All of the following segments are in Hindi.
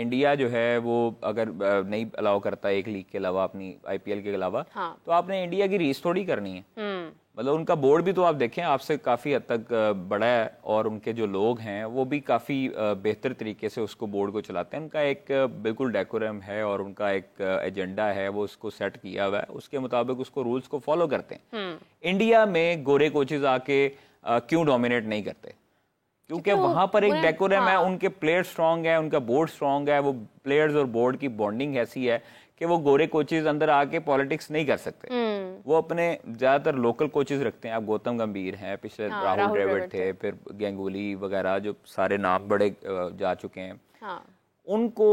इंडिया जो है वो अगर नहीं अलाउ करता एक लीग के अलावा अपनी आईपीएल के अलावा, तो आपने इंडिया की रीस थोड़ी करनी है। मतलब उनका बोर्ड भी तो आप देखें आपसे काफी हद तक बड़ा है और उनके जो लोग हैं वो भी काफी बेहतर तरीके से उसको बोर्ड को चलाते हैं। उनका एक बिल्कुल डेकोरम है और उनका एक एजेंडा है, वो उसको सेट किया हुआ है, उसके मुताबिक उसको रूल्स को फॉलो करते हैं। इंडिया में गोरे कोचेज आके क्यों डोमिनेट नहीं करते? क्योंकि वहां पर एक डेकोरम है, उनके प्लेयर स्ट्रांग है, उनका बोर्ड स्ट्रांग है, वो प्लेयर्स और बोर्ड की बॉन्डिंग ऐसी है कि वो गोरे कोचेज अंदर आके पॉलिटिक्स नहीं कर सकते। वो अपने ज्यादातर लोकल कोचेज रखते हैं। आप गौतम गंभीर हैं, पिछले राहुल द्रविड़ थे, फिर गांगुली वगैरह जो सारे नाम बड़े जा चुके हैं। उनको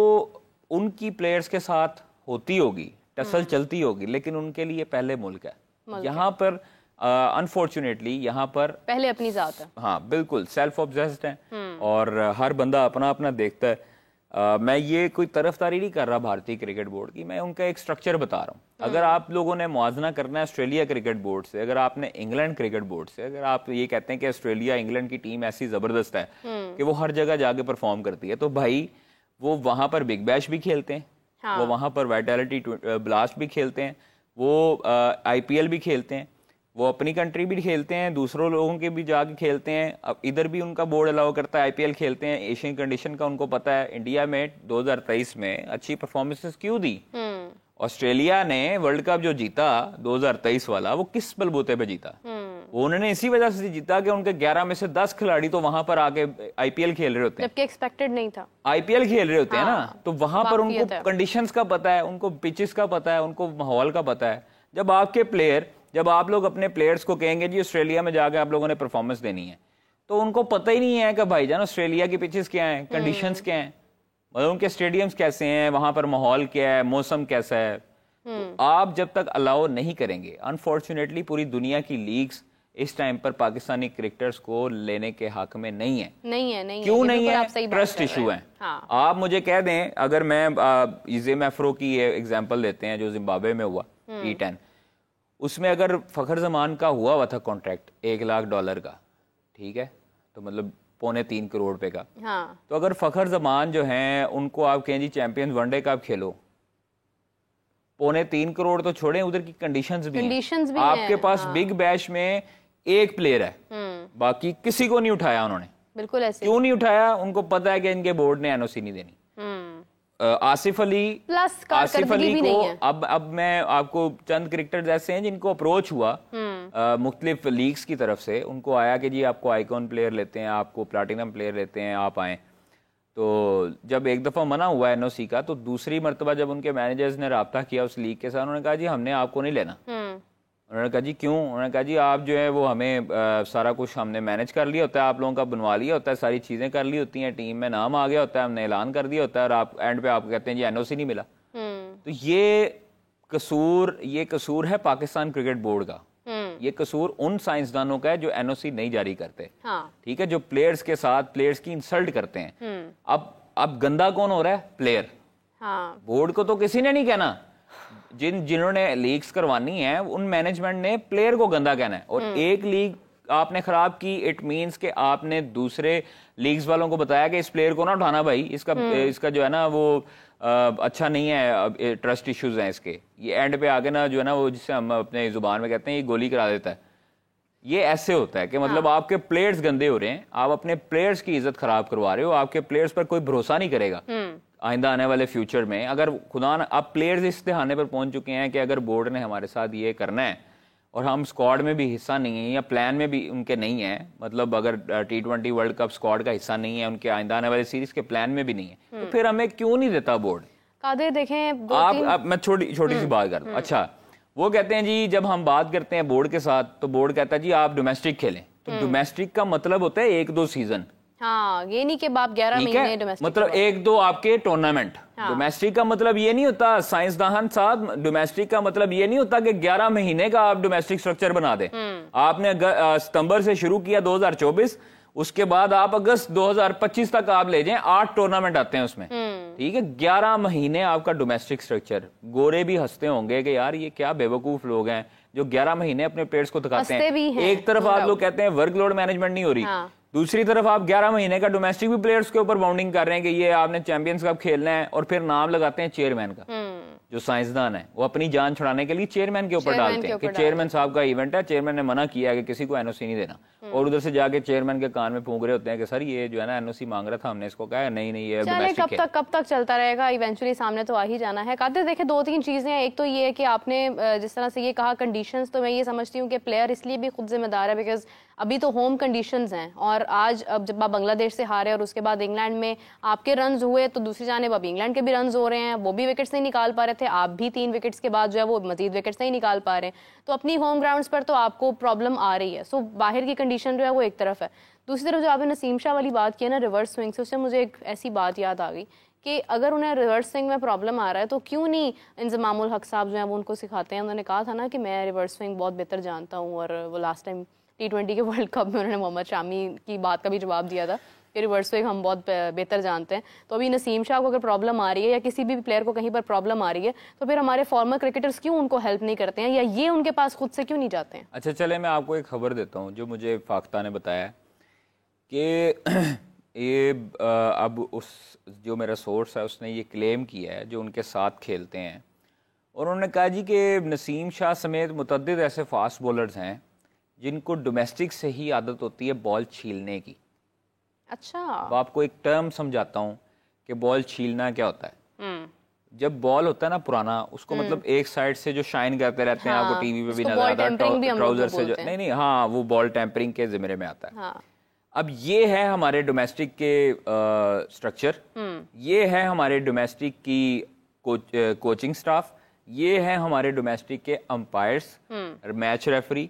उनकी प्लेयर्स के साथ होती होगी, टसल चलती होगी, लेकिन उनके लिए पहले मुल्क है। यहाँ पर अनफॉर्चुनेटली यहाँ पर पहले अपनी जात है। हाँ बिल्कुल, सेल्फ ऑब्सेस्ड है और हर बंदा अपना अपना देखता है। मैं ये कोई तरफदारी नहीं कर रहा भारतीय क्रिकेट बोर्ड की, मैं उनका एक स्ट्रक्चर बता रहा हूँ। अगर आप लोगों ने मुआवजा करना है ऑस्ट्रेलिया क्रिकेट बोर्ड से, अगर आपने इंग्लैंड क्रिकेट बोर्ड से, अगर आप ये कहते हैं कि ऑस्ट्रेलिया इंग्लैंड की टीम ऐसी जबरदस्त है कि वो हर जगह जाके परफॉर्म करती है, तो भाई वो वहां पर बिग बैश भी खेलते हैं, वो वहां पर वाइटैलिटी ब्लास्ट भी खेलते हैं, वो आईपीएल भी खेलते हैं, वो अपनी कंट्री भी खेलते हैं, दूसरों लोगों के भी जाके खेलते हैं। अब इधर भी उनका बोर्ड अलाउ करता है, आईपीएल खेलते हैं, एशियन कंडीशन का उनको पता है। इंडिया में 2023 में अच्छी परफॉर्मेंसेस क्यों दी? ऑस्ट्रेलिया ने वर्ल्ड कप जो जीता 2023 वाला, वो किस बलबूते पे जीता? वो उन्होंने इसी वजह से जीता कि उनके 11 में से 10 खिलाड़ी तो वहां पर आके आईपीएल खेल रहे होते हैं, जबकि एक्सपेक्टेड नहीं था। आईपीएल खेल रहे होते हैं ना, तो वहां पर उनको कंडीशंस का पता है, उनको पिचेस का पता है, उनको माहौल का पता है। जब आप लोग अपने प्लेयर्स को कहेंगे जी ऑस्ट्रेलिया में जाकर आप लोगों ने परफॉर्मेंस देनी है, तो उनको पता ही नहीं है कि भाईजान ऑस्ट्रेलिया की पिचेस क्या हैं, कंडीशंस क्या हैं, मतलब उनके स्टेडियम्स कैसे हैं, वहां पर माहौल क्या है, मौसम कैसा है। तो आप जब तक अलाउ नहीं करेंगे, अनफॉर्चुनेटली पूरी दुनिया की लीग्स इस टाइम पर पाकिस्तानी क्रिकेटर्स को लेने के हक में नहीं है। क्यों नहीं है? ट्रस्ट इशू है। आप मुझे कह दें, अगर मैं इजेम अफरो की एग्जांपल लेते हैं जो जिम्बाब्वे में हुआ T10, उसमें अगर फखर जमान का हुआ था कॉन्ट्रैक्ट $1 लाख का, ठीक है, तो मतलब 2.25 करोड़ रुपए का। तो अगर फखर जमान जो हैं उनको आप कहें जी चैंपियंस वनडे का आप खेलो, 2.25 करोड़ तो छोड़ें, उधर की कंडीशंस भी हैं। आपके पास बिग बैश में एक प्लेयर है, बाकी किसी को नहीं उठाया उन्होंने। बिल्कुल ऐसे। क्यों नहीं उठाया? उनको पता है कि इनके बोर्ड ने एनओसी नहीं देनी। आसिफ अली को अब मैं आपको चंद क्रिकेटर्स ऐसे हैं जिनको अप्रोच हुआ मुख्तलिफ लीग्स की तरफ से, उनको आया कि जी आपको आइकॉन प्लेयर लेते हैं, आपको प्लैटिनम प्लेयर लेते हैं, आप आए। तो जब एक दफा मना हुआ एनओसी का, तो दूसरी मरतबा जब उनके मैनेजर्स ने राब्ता किया उस लीग के साथ, उन्होंने कहा जी हमने आपको नहीं लेना। उन्होंने कहा जी क्यों? उन्होंने कहा जी आप जो है वो हमें सारा कुछ हमने मैनेज कर लिया होता है, आप लोगों का बनवा लिया होता है, सारी चीजें कर ली होती हैं, टीम में नाम आ गया होता है, हमने ऐलान कर दिया होता है, और आप एंड पे आप कहते हैं जी एनओसी नहीं मिला। तो ये कसूर है पाकिस्तान क्रिकेट बोर्ड का, ये कसूर उन साइंसदानों का है जो एनओसी नहीं जारी करते। ठीक है, जो प्लेयर्स के साथ प्लेयर्स की इंसल्ट करते हैं। अब गंदा कौन हो रहा है? प्लेयर। बोर्ड को तो किसी ने नहीं कहना, जिन्होंने लीग्स करवानी है उन मैनेजमेंट ने प्लेयर को गंदा कहना है। और एक लीग आपने खराब की, इट मींस कि आपने दूसरे लीग्स वालों को बताया कि इस प्लेयर को ना उठाना भाई, इसका जो है ना वो अच्छा नहीं है, ट्रस्ट इश्यूज हैं इसके, ये एंड पे आगे ना जो है ना वो जिसे हम अपने जुबान में कहते हैं ये गोली करा देता है। ये ऐसे होता है कि मतलब आपके प्लेयर्स गंदे हो रहे हैं, आप अपने प्लेयर्स की इज्जत खराब करवा रहे हो, आपके प्लेयर्स पर कोई भरोसा नहीं करेगा आइंदा आने वाले फ्यूचर में। अगर खुदा न, अब प्लेयर्स इस दहाने पर पहुंच चुके हैं कि अगर बोर्ड ने हमारे साथ ये करना है और हम स्क्वाड में भी हिस्सा नहीं है या प्लान में भी उनके नहीं है, मतलब अगर T20 वर्ल्ड कप स्क्वाड का हिस्सा नहीं है, उनके आइंदा आने वाले सीरीज के प्लान में भी नहीं है, तो फिर हमें क्यों नहीं देता बोर्ड? कादिर देखें आप मैं छोटी सी बात कर दूं। अच्छा, वो कहते हैं जी जब हम बात करते हैं बोर्ड के साथ, तो बोर्ड कहता है जी आप डोमेस्टिक खेलें। तो डोमेस्टिक का मतलब होता है 1-2 सीजन। ये नहीं कि आप 11 महीने डोमेस्टिक, मतलब 1-2 आपके टूर्नामेंट। डोमेस्टिक का मतलब ये नहीं होता, साइंसदान साहब, डोमेस्टिक का मतलब ये नहीं होता कि 11 महीने का आप डोमेस्टिक स्ट्रक्चर बना दें। आपने सितंबर से शुरू किया 2024, उसके बाद आप अगस्त 2025 तक आप ले जाएं, 8 टूर्नामेंट आते हैं उसमें, ठीक है, 11 महीने आपका डोमेस्टिक स्ट्रक्चर। गोरे भी हंसते होंगे कि यार ये क्या बेवकूफ लोग हैं जो 11 महीने अपने प्लेयर्स को दिखाते हैं। एक तरफ आप लोग कहते हैं वर्कलोड मैनेजमेंट नहीं हो रही, दूसरी तरफ आप 11 महीने का डोमेस्टिक भी प्लेयर्स के ऊपर बाउंडिंग कर रहे हैं कि ये आपने चैंपियंस कप खेलना है, और फिर नाम लगाते हैं चेयरमैन का। जो साइंसदान है वो अपनी जान छुड़ाने के लिए चेयरमैन के ऊपर डालते हैं कि चेयरमैन साहब का इवेंट है, चेयरमैन ने मना किया है कि किसी को एनओसी नहीं देना, और उधर से जाके चेयरमैन के कान में फूंक रहे होते हैं कि सर ये जो है ना एनओसी मांग रहा था, हमने इसको कहा नहीं ये डोमेस्टिक है। कब तक चलता रहेगा, इवेंचुअली सामने तो आ ही जाना है। कादिर देखे 2-3 चीजें हैं। एक तो ये है कि आपने जिस तरह से ये कहा कंडीशंस, तो मैं ये समझती हूँ कि प्लेयर इसलिए भी खुद जिम्मेदार है बिकॉज अभी तो होम कंडीशंस हैं, और आज अब जब आप बांग्लादेश से हारे और उसके बाद इंग्लैंड में आपके रन्स हुए, तो दूसरी जानिब अब इंग्लैंड के भी रन्स हो रहे हैं, वो भी विकेट्स नहीं निकाल पा रहे थे, आप भी 3 विकेट्स के बाद जो है वो मजीद विकेट्स नहीं निकाल पा रहे हैं, तो अपनी होम ग्राउंड्स पर तो आपको प्रॉब्लम आ रही है। सो बाहर की कंडीशन जो है वो एक तरफ है। दूसरी तरफ जो आपने नसीम शाह वाली बात की है ना रिवर्स स्विंग से, उससे मुझे एक ऐसी बात याद आ गई कि अगर उन्हें रिवर्स स्विंग में प्रॉब्लम आ रहा है तो क्यों नहीं इंजमामुल हक साहब जो है वो उनको सिखाते हैं। उन्होंने कहा था ना कि मैं रिवर्स स्विंग बहुत बेहतर जानता हूँ, और वो लास्ट टाइम T20 के वर्ल्ड कप में उन्होंने मोहम्मद शामी की बात का भी जवाब दिया था कि रिवर्स स्विंग हम बहुत बेहतर जानते हैं। तो अभी नसीम शाह को अगर प्रॉब्लम आ रही है या किसी भी प्लेयर को कहीं पर प्रॉब्लम आ रही है, तो फिर हमारे फॉर्मर क्रिकेटर्स क्यों उनको हेल्प नहीं करते हैं, या ये उनके पास खुद से क्यों नहीं जाते हैं? अच्छा चले, मैं आपको एक खबर देता हूँ जो मुझे फाख्ता ने बताया कि ये अब उस जो मेरा सोर्स है उसने ये क्लेम किया है जो उनके साथ खेलते हैं, और उन्होंने कहा जी कि नसीम शाह समेत मुतअद्दिद ऐसे फास्ट बॉलर्स हैं जिनको डोमेस्टिक से ही आदत होती है बॉल छीलने की। अच्छा, अब आपको एक टर्म समझाता हूँ कि बॉल छीलना क्या होता है। जब बॉल होता है ना पुराना, उसको मतलब एक साइड से जो शाइन करते रहते हैं, आपको टीवी पे भी नजर आता है, ट्राउजर से जो नहीं हाँ वो बॉल टेम्परिंग के जिम्मे में आता है। हाँ। अब ये है हमारे डोमेस्टिक के स्ट्रक्चर, ये है हमारे डोमेस्टिक की कोचिंग स्टाफ, ये है हमारे डोमेस्टिक के umpires, match referee,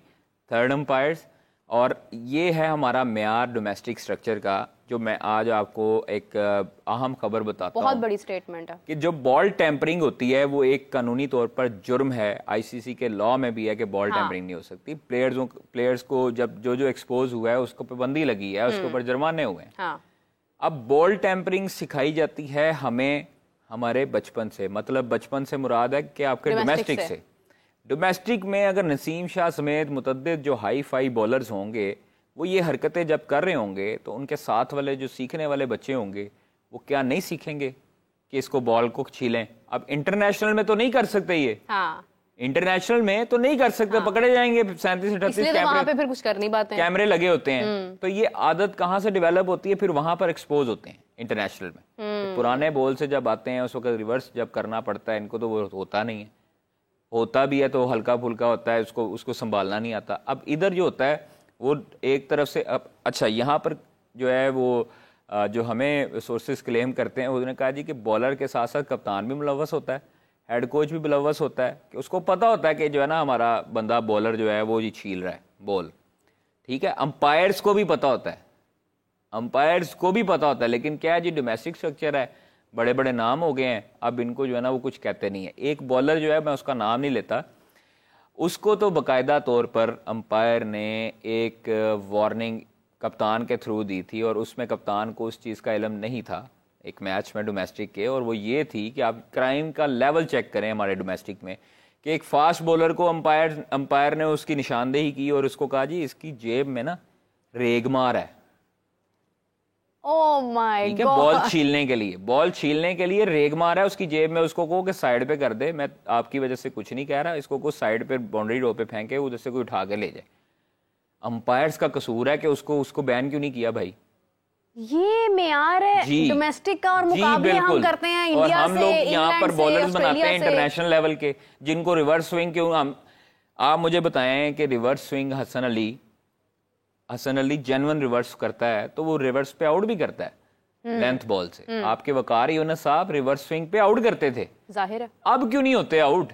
third umpires, और ये है हमारा म्यार डोमेस्टिक स्ट्रक्चर का, जो मैं आज आपको एक अहम खबर बताता हूँ। बहुत बड़ी स्टेटमेंट है कि जो बॉल टेम्परिंग होती है वो एक कानूनी तौर पर जुर्म है, आईसीसी के लॉ में भी है कि बॉल टेम्परिंग नहीं हो सकती। प्लेयर्स को जब जो एक्सपोज हुआ है उसको पाबंदी लगी है, उसके ऊपर जुर्माने हुए हैं। हाँ। अब बॉल टेम्परिंग सिखाई जाती है हमें हमारे बचपन से, मतलब बचपन से मुराद है कि आपके डोमेस्टिक से। डोमेस्टिक में अगर नसीम शाह समेत मुतअद्दिद जो हाई फाई बॉलर्स होंगे वो ये हरकतें जब कर रहे होंगे, तो उनके साथ वाले जो सीखने वाले बच्चे होंगे वो क्या नहीं सीखेंगे कि इसको बॉल को छीलें। अब इंटरनेशनल में तो नहीं कर सकते ये। हाँ। इंटरनेशनल में तो नहीं कर सकते। हाँ। पकड़े जाएंगे 37-38 कैमरे पे, फिर कुछ कर नहीं पाते, कैमरे लगे होते हैं। तो ये आदत कहाँ से डेवलप होती है, फिर वहां पर एक्सपोज होते हैं इंटरनेशनल में। पुराने बॉल से जब आते हैं उस वक्त रिवर्स जब करना पड़ता है इनको, तो वो होता नहीं है, होता भी है तो हल्का फुल्का होता है, उसको संभालना नहीं आता। अब इधर जो होता है वो एक तरफ से अच्छा यहाँ पर जो है वो जो हमें सोर्सेस क्लेम करते हैं, उन्होंने कहा जी कि बॉलर के साथ साथ कप्तान भी मुलव्वस होता है, हेड कोच भी मुलव्वस होता है, कि उसको पता होता है कि जो है ना हमारा बंदा बॉलर जो है वो जी छील रहा है बॉल, ठीक है। अंपायर्स को भी पता होता है, अंपायर्स को भी पता होता है, लेकिन क्या है जी डोमेस्टिक स्ट्रक्चर है, बड़े बड़े नाम हो गए हैं, अब इनको जो है ना वो कुछ कहते नहीं है। एक बॉलर जो है, मैं उसका नाम नहीं लेता, उसको तो बाकायदा तौर पर अंपायर ने एक वार्निंग कप्तान के थ्रू दी थी, और उसमें कप्तान को उस चीज़ का इल्म नहीं था एक मैच में डोमेस्टिक के, और वो ये थी कि आप क्राइम का लेवल चेक करें हमारे डोमेस्टिक में, कि एक फास्ट बॉलर को अंपायर ने उसकी निशानदेही की और उसको कहा जी इसकी जेब में ना रेगमार है। Oh my God. बॉल छीलने के लिए रेगमार है उसकी जेब में, उसको कहो कि साइड पे कर दे, मैं आपकी वजह से कुछ नहीं कह रहा, इसको को साइड पे बाउंड्री रो पे फेंके, उधर से कोई उठा के ले जाए। अंपायर्स का कसूर है कि उसको बैन क्यों नहीं किया भाई? ये मेयार है डोमेस्टिक का, और मुकाबले हम करते हैं इंडिया से, और हम लोग यहाँ पर बॉलर्स बनाते हैं इंटरनेशनल लेवल के, जिनको रिवर्स स्विंग क्यों आप मुझे बताएं कि reverse swing Hasan Ali genuine reverse करता है, तो वो रिवर्स पे आउट भी करता है लेंथ बॉल से। आपके वकार यूनुस साहब रिवर्स स्विंग पे आउट करते थे, जाहिर है। अब क्यों नहीं होते आउट?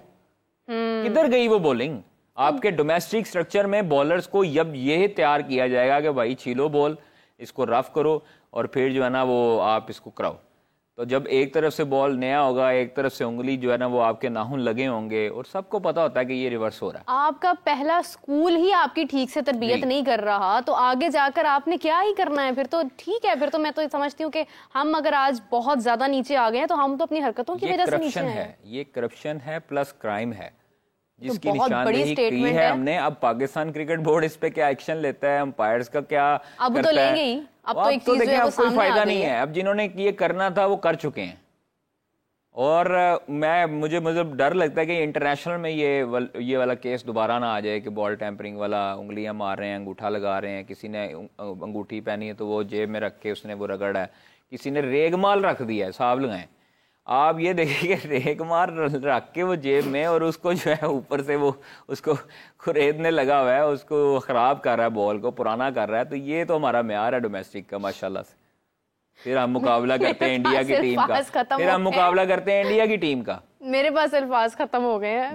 किधर गई वो बॉलिंग? आपके डोमेस्टिक स्ट्रक्चर में बॉलर्स को जब ये तैयार किया जाएगा कि भाई छीलो बॉल, इसको रफ करो, और फिर जो है ना वो आप इसको कराओ, तो जब एक तरफ से बॉल नया होगा, एक तरफ से उंगली जो है ना वो आपके नाखून लगे होंगे, और सबको पता होता है कि ये रिवर्स हो रहा है। आपका पहला स्कूल ही आपकी ठीक से तरबियत नहीं कर रहा, तो आगे जाकर आपने क्या ही करना है? फिर तो ठीक है, फिर तो मैं तो समझती हूँ कि हम अगर आज बहुत ज्यादा नीचे आ गए हैं तो हम तो अपनी हरकतों की वजह से नीचे हैं। ये करप्शन है प्लस क्राइम है। जिसकी निशानदेही की है हमने। अब पाकिस्तान क्रिकेट बोर्ड इस पे क्या एक्शन लेता है, अंपायर्स का क्या अब तो लेंगे ही। अब तो एक चीज देखिए, अब कोई फायदा नहीं है। अब जिन्होंने ये करना था वो कर चुके हैं। और मुझे मतलब डर लगता है कि इंटरनेशनल में ये वाला केस दोबारा ना आ जाए कि बॉल टैंपरिंग वाला, उंगलियां मार रहे हैं, अंगूठा लगा रहे हैं, किसी ने अंगूठी पहनी है तो वो जेब में रख के उसने वो रगड़ा है, किसी ने रेगमाल रख दिया है, साहब लगाएं। आप ये देखिए कि रेगमाल रख के वो जेब में, और उसको जो है ऊपर से वो उसको खुरेदने लगा हुआ है, उसको खराब कर रहा है, बॉल को पुराना कर रहा है। तो ये तो हमारा म्यार है डोमेस्टिक का माशाल्लाह से। फिर हम मुकाबला करते हैं इंडिया की टीम का, फिर हम मुकाबला करते हैं इंडिया की टीम का। मेरे पास अल्फाज खत्म हो गए हैं।